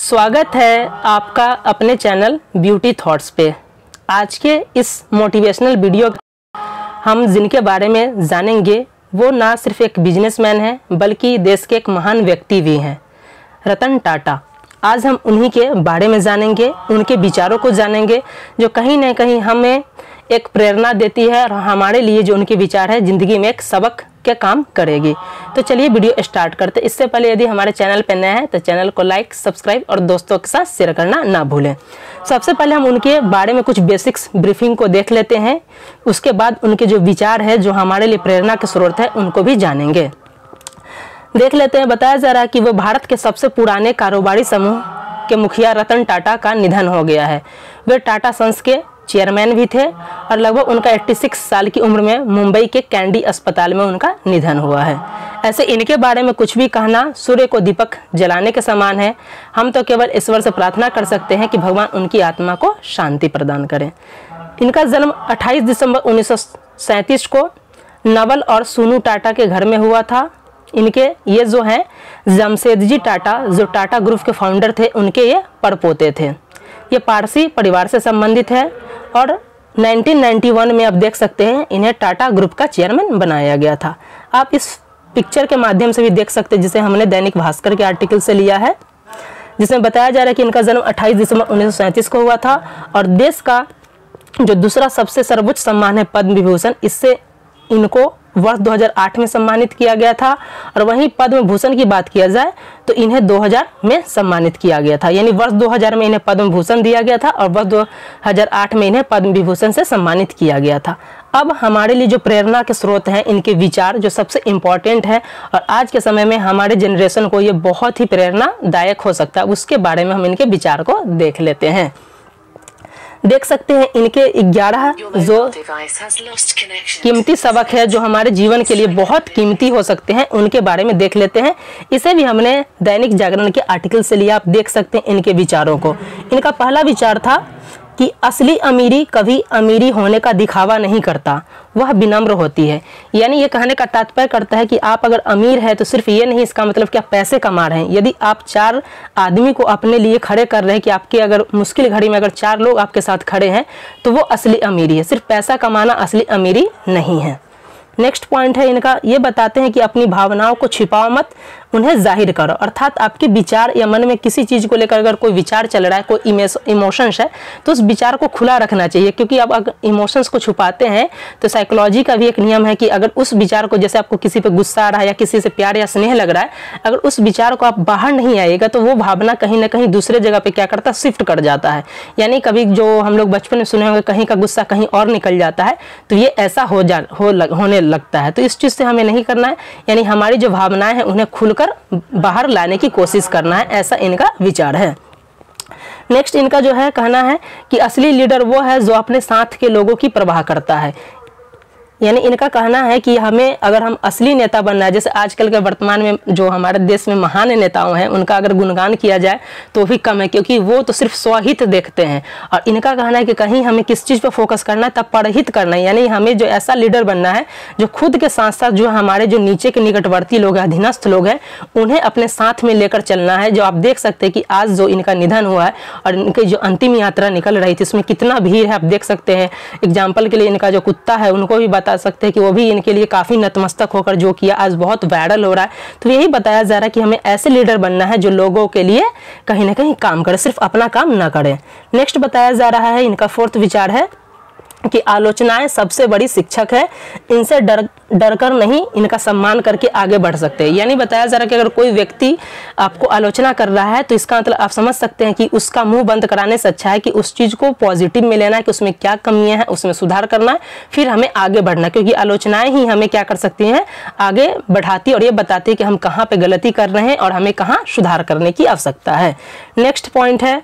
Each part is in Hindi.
स्वागत है आपका अपने चैनल ब्यूटी थॉट्स पे। आज के इस मोटिवेशनल वीडियो हम जिनके बारे में जानेंगे वो ना सिर्फ एक बिजनेसमैन हैं बल्कि देश के एक महान व्यक्ति भी हैं, रतन टाटा। आज हम उन्हीं के बारे में जानेंगे, उनके विचारों को जानेंगे जो कहीं ना कहीं हमें एक प्रेरणा देती है और हमारे लिए जो उनके विचार है ज़िंदगी में एक सबक के काम करेगी। तो चलिए वीडियो स्टार्ट करते। इससे पहले यदि हमारे चैनल पर नया है तो चैनल को लाइक, सब्सक्राइब और दोस्तों के साथ शेयर करना ना भूलें। सबसे पहले हम उनके बारे में कुछ बेसिक्स ब्रीफिंग को देख लेते हैं, उसके बाद उनके जो विचार है जो हमारे लिए प्रेरणा के स्रोत है उनको भी जानेंगे। देख लेते हैं। बताया जा रहा है कि वो भारत के सबसे पुराने कारोबारी समूह के मुखिया रतन टाटा का निधन हो गया है। वे टाटा सन्स के चेयरमैन भी थे और लगभग उनका 86 साल की उम्र में मुंबई के कैंडी अस्पताल में उनका निधन हुआ है। ऐसे इनके बारे में कुछ भी कहना सूर्य को दीपक जलाने के समान है। हम तो केवल ईश्वर से प्रार्थना कर सकते हैं कि भगवान उनकी आत्मा को शांति प्रदान करें। इनका जन्म 28 दिसंबर 1937 को नवल और सोनू टाटा के घर में हुआ था। इनके ये जो हैं जमशेदजी टाटा जो टाटा ग्रुप के फाउंडर थे, उनके ये परपोते थे। ये पारसी परिवार से संबंधित है और 1991 में आप देख सकते हैं इन्हें टाटा ग्रुप का चेयरमैन बनाया गया था। आप इस पिक्चर के माध्यम से भी देख सकते हैं जिसे हमने दैनिक भास्कर के आर्टिकल से लिया है, जिसमें बताया जा रहा है कि इनका जन्म 28 दिसंबर 1937 को हुआ था और देश का जो दूसरा सबसे सर्वोच्च सम्मान है पद्म विभूषण, इससे इनको वर्ष 2008 में सम्मानित किया गया था। और वहीं पद्म भूषण की बात किया जाए तो इन्हें 2000 में सम्मानित किया गया था, यानी वर्ष 2000 में इन्हें पद्म भूषण दिया गया था और वर्ष 2008 में इन्हें पद्म विभूषण से सम्मानित किया गया था। अब हमारे लिए जो प्रेरणा के स्रोत हैं, इनके विचार जो सबसे इम्पॉर्टेंट है और आज के समय में हमारे जनरेशन को ये बहुत ही प्रेरणादायक हो सकता है, उसके बारे में हम इनके विचार को देख लेते हैं। देख सकते हैं इनके 11 जो कीमती सबक है जो हमारे जीवन के लिए बहुत कीमती हो सकते हैं, उनके बारे में देख लेते हैं। इसे भी हमने दैनिक जागरण के आर्टिकल से लिया। आप देख सकते हैं इनके विचारों को। इनका पहला विचार था कि असली अमीरी कभी अमीरी होने का दिखावा नहीं करता, वह विनम्र होती है। यानी ये कहने का तात्पर्य करता है कि आप अगर अमीर है तो सिर्फ ये नहीं इसका मतलब कि आप पैसे कमा रहे हैं। यदि आप 4 आदमी को अपने लिए खड़े कर रहे हैं कि आपके अगर मुश्किल घड़ी में अगर 4 लोग आपके साथ खड़े हैं तो वो असली अमीरी है। सिर्फ पैसा कमाना असली अमीरी नहीं है। नेक्स्ट पॉइंट है इनका, ये बताते हैं कि अपनी भावनाओं को छिपाओ मत, उन्हें जाहिर करो। अर्थात आपके विचार या मन में किसी चीज़ को लेकर अगर कोई विचार चल रहा है, कोई इमोशंस है, तो उस विचार को खुला रखना चाहिए। क्योंकि आप अगर इमोशंस को छुपाते हैं तो साइकोलॉजी का भी एक नियम है कि अगर उस विचार को, जैसे आपको किसी पे गुस्सा आ रहा है या किसी से प्यार या स्नेह लग रहा है, अगर उस विचार को आप बाहर नहीं आएगा तो वो भावना कहीं ना कहीं दूसरे जगह पे क्या करता है, शिफ्ट कर जाता है। यानी कभी जो हम लोग बचपन में सुने होंगे कहीं का गुस्सा कहीं और निकल जाता है, तो ये ऐसा होने लगता है। तो इस चीज़ से हमें नहीं करना है, यानी हमारी जो भावनाएं हैं उन्हें खुलकर बाहर लाने की कोशिश करना है, ऐसा इनका विचार है। नेक्स्ट इनका जो है कहना है कि असली लीडर वो है जो अपने साथ के लोगों की परवाह करता है। यानी इनका कहना है कि हमें अगर हम असली नेता बनना है, जैसे आजकल के वर्तमान में जो हमारे देश में महान नेताओं हैं उनका अगर गुणगान किया जाए तो भी कम है, क्योंकि वो तो सिर्फ स्वहित देखते हैं। और इनका कहना है कि कहीं हमें किस चीज़ पर फोकस करना है, तब परहित करना है। यानी हमें जो ऐसा लीडर बनना है जो खुद के साथ साथ जो हमारे जो नीचे के निकटवर्ती लोग हैं, अधीनस्थ लोग हैं, उन्हें अपने साथ में लेकर चलना है। जो आप देख सकते हैं कि आज जो इनका निधन हुआ है और इनकी जो अंतिम यात्रा निकल रही थी उसमें कितना भीड़ है, आप देख सकते हैं। एग्जाम्पल के लिए इनका जो कुत्ता है उनको भी बता सकते हैं कि वो भी इनके लिए काफ़ी नतमस्तक होकर जो किया आज बहुत वायरल हो रहा है। तो यही बताया जा रहा है कि हमें ऐसे लीडर बनना है जो लोगों के लिए कहीं ना कहीं काम करे, सिर्फ अपना काम ना करे। नेक्स्ट बताया जा रहा है इनका 4th विचार है कि आलोचनाएं सबसे बड़ी शिक्षक है, इनसे डर कर नहीं, इनका सम्मान करके आगे बढ़ सकते हैं। यानी बताया जा रहा है कि अगर कोई व्यक्ति आपको आलोचना कर रहा है तो इसका मतलब आप समझ सकते हैं कि उसका मुंह बंद कराने से अच्छा है कि उस चीज़ को पॉजिटिव में लेना है कि उसमें क्या कमियां हैं, उसमें सुधार करना है, फिर हमें आगे बढ़ना है। क्योंकि आलोचनाएं ही हमें क्या कर सकती हैं, आगे बढ़ाती और ये बताती है कि हम कहाँ पर गलती कर रहे हैं और हमें कहाँ सुधार करने की आवश्यकता है। नेक्स्ट पॉइंट है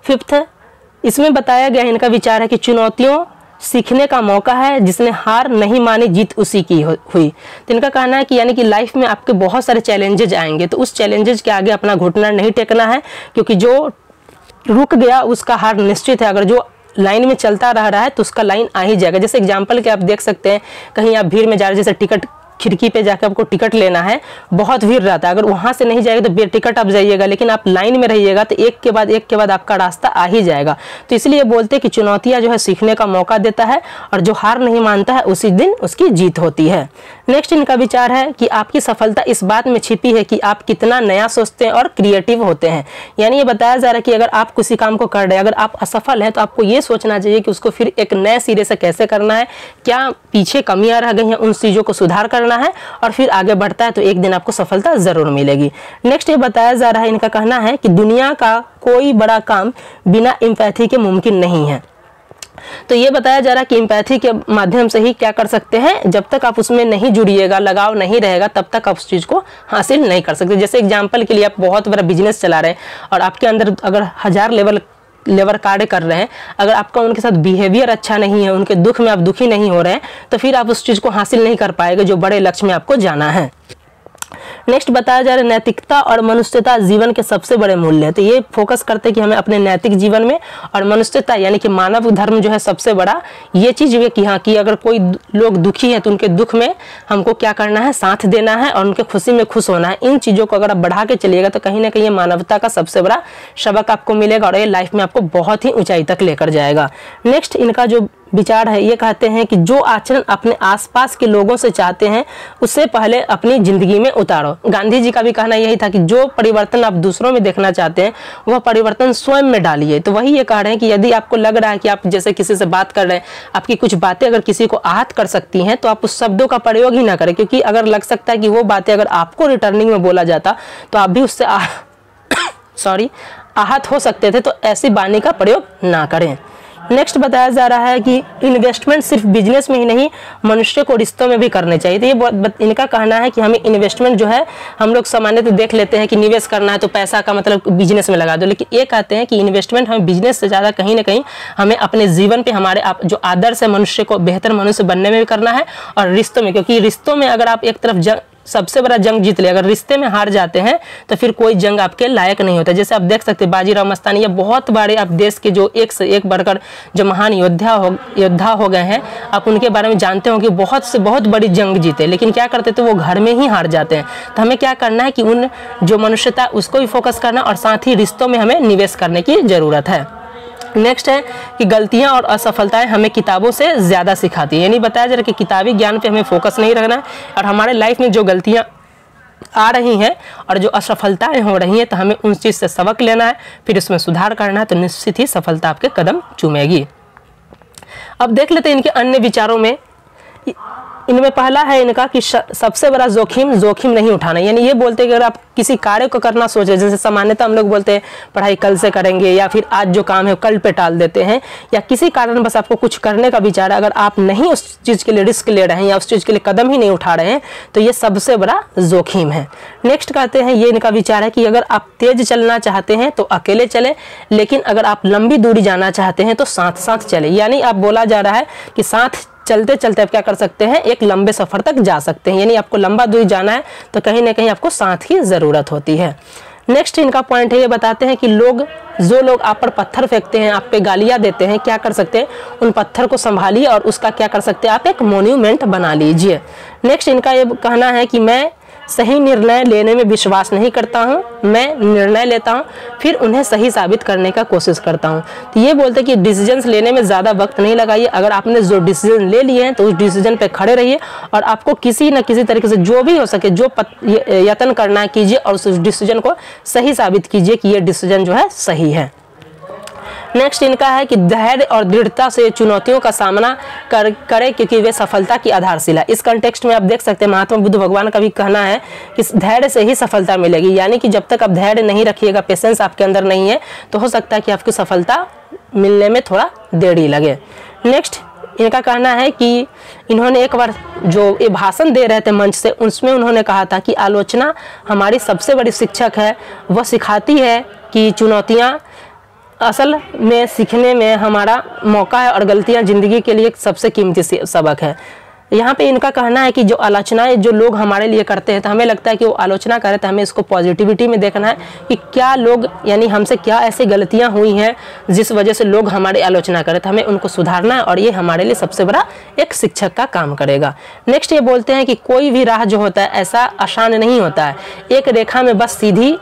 5th, इसमें बताया गया इनका विचार है कि चुनौतियों सीखने का मौका है, जिसने हार नहीं मानी जीत उसी की हुई। तो इनका कहना है कि यानी कि लाइफ में आपके बहुत सारे चैलेंजेज आएंगे, तो उस चैलेंजेज के आगे अपना घुटना नहीं टेकना है, क्योंकि जो रुक गया उसका हार निश्चित है। अगर जो लाइन में चलता रह रहा है तो उसका लाइन आ ही जाएगा। जैसे एग्जाम्पल के आप देख सकते हैं, कहीं आप भीड़ में जा रहे हैं, जैसे टिकट खिड़की पे जाकर आपको टिकट लेना है, बहुत भीड़ रहता है, अगर वहाँ से नहीं जाएगा तो बेटिकट आप जाइएगा, लेकिन आप लाइन में रहिएगा तो एक के बाद आपका रास्ता आ ही जाएगा। तो इसलिए बोलते हैं कि चुनौतियाँ जो है सीखने का मौका देता है, और जो हार नहीं मानता है उसी दिन उसकी जीत होती है। नेक्स्ट इनका विचार है कि आपकी सफलता इस बात में छिपी है कि आप कितना नया सोचते हैं और क्रिएटिव होते हैं। यानी ये बताया जा रहा है कि अगर आप किसी काम को कर रहे हैं, अगर आप असफल हैं, तो आपको ये सोचना चाहिए कि उसको फिर एक नए सिरे से कैसे करना है, क्या पीछे कमियां रह गई हैं, उन चीज़ों को सुधार करना है और फिर आगे बढ़ता है तो एक दिन आपको सफलता ज़रूर मिलेगी। नेक्स्ट ये बताया जा रहा है, इनका कहना है कि दुनिया का कोई बड़ा काम बिना एम्पैथी के मुमकिन नहीं है। तो ये बताया जा रहा है कि एम्पैथी के माध्यम से ही क्या कर सकते हैं, जब तक आप उसमें नहीं जुड़िएगा, लगाव नहीं रहेगा, तब तक आप उस चीज़ को हासिल नहीं कर सकते। जैसे एग्जांपल के लिए आप बहुत बड़ा बिजनेस चला रहे हैं और आपके अंदर अगर 1000 लेबर कार्य कर रहे हैं, अगर आपका उनके साथ बिहेवियर अच्छा नहीं है, उनके दुख में आप दुखी नहीं हो रहे हैं, तो फिर आप उस चीज़ को हासिल नहीं कर पाएंगे जो बड़े लक्ष्य में आपको जाना है। नेक्स्ट बताया जा रहा है नैतिकता और मनुष्यता जीवन के सबसे बड़े मूल्य है। तो ये फोकस करते हैं कि हमें अपने नैतिक जीवन में और मनुष्यता यानी कि मानव धर्म जो है सबसे बड़ा ये चीज़ है कि हाँ कि अगर कोई लोग दुखी हैं तो उनके दुख में हमको क्या करना है, साथ देना है और उनके खुशी में खुश होना है। इन चीज़ों को अगर आप बढ़ा के चलिएगा तो कहीं ना कहीं मानवता का सबसे बड़ा सबक आपको मिलेगा और ये लाइफ में आपको बहुत ही ऊंचाई तक लेकर जाएगा। नेक्स्ट इनका जो विचार है, ये कहते हैं कि जो आचरण अपने आसपास के लोगों से चाहते हैं उससे पहले अपनी जिंदगी में उतारो। गांधी जी का भी कहना यही था कि जो परिवर्तन आप दूसरों में देखना चाहते हैं वह परिवर्तन स्वयं में डालिए। तो वही ये कह रहे हैं कि यदि आपको लग रहा है कि आप जैसे किसी से बात कर रहे हैं, आपकी कुछ बातें अगर किसी को आहत कर सकती हैं तो आप उस शब्दों का प्रयोग ही ना करें, क्योंकि अगर लग सकता है कि वो बातें अगर आपको रिटर्निंग में बोला जाता तो आप भी उससे आहत हो सकते थे। तो ऐसी वाणी का प्रयोग ना करें। नेक्स्ट बताया जा रहा है कि इन्वेस्टमेंट सिर्फ बिजनेस में ही नहीं, मनुष्य को रिश्तों में भी करने चाहिए। तो ये इनका कहना है कि हमें इन्वेस्टमेंट जो है, हम लोग सामान्यतः देख लेते हैं कि निवेश करना है तो पैसा का मतलब बिजनेस में लगा दो, लेकिन ये कहते हैं कि इन्वेस्टमेंट हमें बिजनेस से ज़्यादा कहीं ना कहीं हमें अपने जीवन पे हमारे जो आदर्श है मनुष्य को बेहतर मनुष्य बनने में भी करना है और रिश्तों में, क्योंकि रिश्तों में अगर आप एक तरफ सबसे बड़ा जंग जीत ले, अगर रिश्ते में हार जाते हैं तो फिर कोई जंग आपके लायक नहीं होता। जैसे आप देख सकते हैं बाजीराव मस्तानी या बहुत बड़े आप देश के जो एक से एक बढ़कर जो महान योद्धा हो गए हैं, आप उनके बारे में जानते हो कि बहुत से बहुत बड़ी जंग जीते, लेकिन क्या करते थे वो घर में ही हार जाते हैं। तो हमें क्या करना है कि उन जो मनुष्यता उसको भी फोकस करना और साथ ही रिश्तों में हमें निवेश करने की ज़रूरत है। नेक्स्ट है कि गलतियां और असफलताएं हमें किताबों से ज़्यादा सिखाती हैं। यानी बताया जा रहा है कि किताबी ज्ञान पे हमें फोकस नहीं रखना है और हमारे लाइफ में जो गलतियां आ रही हैं और जो असफलताएं हो रही हैं तो हमें उन चीज़ से सबक लेना है, फिर उसमें सुधार करना है, तो निश्चित ही सफलता आपके कदम चूमेगी। अब देख लेते हैं इनके अन्य विचारों में। इनमें पहला है इनका कि सबसे बड़ा जोखिम नहीं उठाना। यानी ये बोलते हैं कि अगर आप किसी कार्य को करना सोच रहे, जैसे सामान्यतः हम लोग बोलते हैं पढ़ाई कल से करेंगे या फिर आज जो काम है कल पे टाल देते हैं, या किसी कारण बस आपको कुछ करने का विचार है, अगर आप नहीं उस चीज़ के लिए रिस्क ले रहे हैं या उस चीज़ के लिए कदम ही नहीं उठा रहे हैं तो ये सबसे बड़ा जोखिम है। नेक्स्ट कहते हैं, ये इनका विचार है कि अगर आप तेज चलना चाहते हैं तो अकेले चलें, लेकिन अगर आप लंबी दूरी जाना चाहते हैं तो साथ साथ चलें। यानी आप बोला जा रहा है कि साथ चलते चलते आप क्या कर सकते हैं, एक लंबे सफ़र तक जा सकते हैं। यानी आपको लंबा दूरी जाना है तो कहीं ना कहीं आपको साथ की ज़रूरत होती है। नेक्स्ट इनका पॉइंट है, ये बताते हैं कि जो लोग आप पर पत्थर फेंकते हैं, आप पे गालियाँ देते हैं, क्या कर सकते हैं, उन पत्थर को संभालिए और उसका क्या कर सकते हैं, आप एक मोन्यूमेंट बना लीजिए। नेक्स्ट इनका ये कहना है कि मैं सही निर्णय लेने में विश्वास नहीं करता हूँ, मैं निर्णय लेता हूँ फिर उन्हें सही साबित करने का कोशिश करता हूँ। तो ये बोलते हैं कि डिसीजंस लेने में ज़्यादा वक्त नहीं लगाइए। अगर आपने जो डिसीजन ले लिए हैं तो उस डिसीजन पे खड़े रहिए और आपको किसी न किसी तरीके से जो भी हो सके जो यत्न करना कीजिए और उस डिसीजन को सही साबित कीजिए कि ये डिसीजन जो है सही है। नेक्स्ट इनका है कि धैर्य और दृढ़ता से चुनौतियों का सामना करें क्योंकि वे सफलता की आधारशिला। इस कंटेक्स्ट में आप देख सकते हैं महात्मा बुद्ध भगवान का भी कहना है कि धैर्य से ही सफलता मिलेगी। यानी कि जब तक आप धैर्य नहीं रखिएगा, पेशेंस आपके अंदर नहीं है, तो हो सकता है कि आपकी सफलता मिलने में थोड़ा देरी लगे। नेक्स्ट इनका कहना है कि इन्होंने एक बार जो ये भाषण दे रहे थे मंच से, उसमें उन्होंने कहा था कि आलोचना हमारी सबसे बड़ी शिक्षक है। वह सिखाती है कि चुनौतियाँ असल में सीखने में हमारा मौका है और गलतियां ज़िंदगी के लिए सबसे कीमती सबक है। यहाँ पे इनका कहना है कि जो आलोचनाएं जो लोग हमारे लिए करते हैं तो हमें लगता है कि वो आलोचना करे तो हमें इसको पॉजिटिविटी में देखना है कि क्या लोग यानी हमसे क्या ऐसी गलतियां हुई हैं जिस वजह से लोग हमारी आलोचना करें, तो हमें उनको सुधारना है और ये हमारे लिए सबसे बड़ा एक शिक्षक का काम करेगा। नेक्स्ट ये बोलते हैं कि कोई भी राह जो होता है ऐसा आसान नहीं होता है, एक रेखा में बस सीधी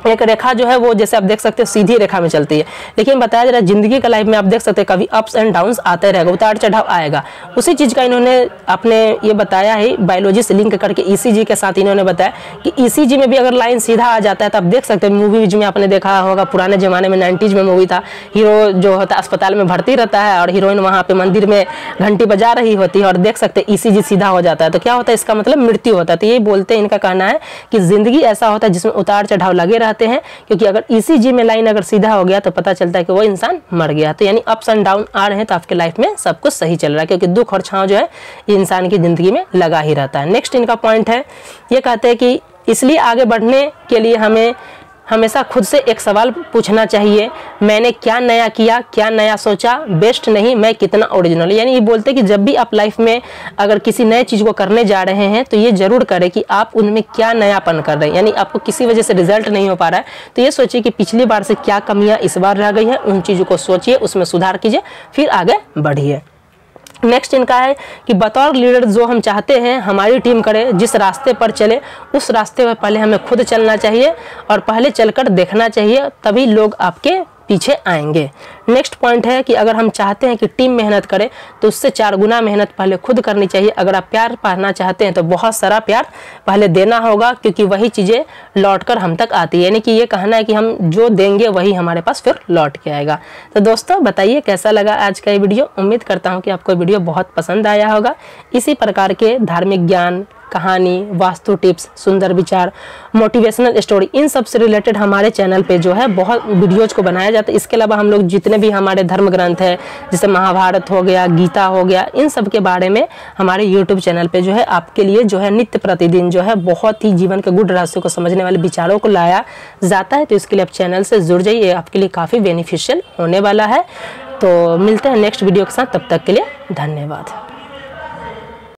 एक रेखा जो है वो जैसे आप देख सकते हो सीधी रेखा में चलती है, लेकिन बताया जा रहा है जिंदगी का लाइफ में आप देख सकते हैं कभी अप्स एंड डाउन्स आते रहेगा, उतार चढ़ाव आएगा। उसी चीज़ का इन्होंने अपने ये बताया है बायोलॉजी से लिंक करके ईसीजी के साथ इन्होंने बताया कि ईसीजी में भी अगर लाइन सीधा आ जाता है तो आप देख सकते हैं मूवीज में आपने देखा होगा, पुराने ज़माने में 90s में मूवी था, हीरो जो होता है अस्पताल में भर्ती रहता है और हीरोइन वहाँ पे मंदिर में घंटी बजा रही होती है और देख सकते हैं ईसीजी सीधा हो जाता है, तो क्या होता है इसका मतलब मृत्यु होता है। तो ये बोलते हैं, इनका कहना है कि जिंदगी ऐसा होता है जिसमें उतार चढ़ाव लगे रहते हैं, क्योंकि अगर ईसीजी में लाइन अगर सीधा हो गया तो पता चलता है कि वो इंसान मर गया। तो यानी अप्स एंड डाउन आ रहे हैं तो आपके लाइफ में सब कुछ सही चल रहा है, क्योंकि दुख और छांव जो है ये इंसान की जिंदगी में लगा ही रहता है। नेक्स्ट इनका पॉइंट है, ये कहते हैं कि इसलिए आगे बढ़ने के लिए हमें हमेशा खुद से एक सवाल पूछना चाहिए, मैंने क्या नया किया, क्या नया सोचा, बेस्ट नहीं मैं कितना ओरिजिनल। यानी ये बोलते हैं कि जब भी आप लाइफ में अगर किसी नए चीज़ को करने जा रहे हैं तो ये जरूर करें कि आप उनमें क्या नयापन कर रहे हैं, यानी आपको किसी वजह से रिजल्ट नहीं हो पा रहा है तो ये सोचिए कि पिछली बार से क्या कमियां इस बार रह गई है, उन चीज़ों को सोचिए, उसमें सुधार कीजिए, फिर आगे बढ़िए। नेक्स्ट इनका है कि बतौर लीडर जो हम चाहते हैं हमारी टीम करे, जिस रास्ते पर चले उस रास्ते पर पहले हमें खुद चलना चाहिए और पहले चलकर देखना चाहिए, तभी लोग आपके पीछे आएंगे। नेक्स्ट पॉइंट है कि अगर हम चाहते हैं कि टीम मेहनत करे तो उससे 4 गुना मेहनत पहले खुद करनी चाहिए। अगर आप प्यार पाना चाहते हैं तो बहुत सारा प्यार पहले देना होगा, क्योंकि वही चीज़ें लौटकर हम तक आती है। यानी कि ये कहना है कि हम जो देंगे वही हमारे पास फिर लौट के आएगा। तो दोस्तों बताइए कैसा लगा आज का ये वीडियो। उम्मीद करता हूँ कि आपको वीडियो बहुत पसंद आया होगा। इसी प्रकार के धार्मिक ज्ञान, कहानी, वास्तु टिप्स, सुंदर विचार, मोटिवेशनल स्टोरी, इन सब से रिलेटेड हमारे चैनल पे जो है बहुत वीडियोज को बनाया जाता है। इसके अलावा हम लोग जितने भी हमारे धर्म ग्रंथ है जैसे महाभारत हो गया, गीता हो गया, इन सब के बारे में हमारे यूट्यूब चैनल पे जो है आपके लिए जो है नित्य प्रतिदिन जो है बहुत ही जीवन के गुड रहस्यों को समझने वाले विचारों को लाया जाता है। तो इसके लिए आप चैनल से जुड़ जाइए, ये आपके लिए काफ़ी बेनिफिशियल होने वाला है। तो मिलते हैं नेक्स्ट वीडियो के साथ, तब तक के लिए धन्यवाद।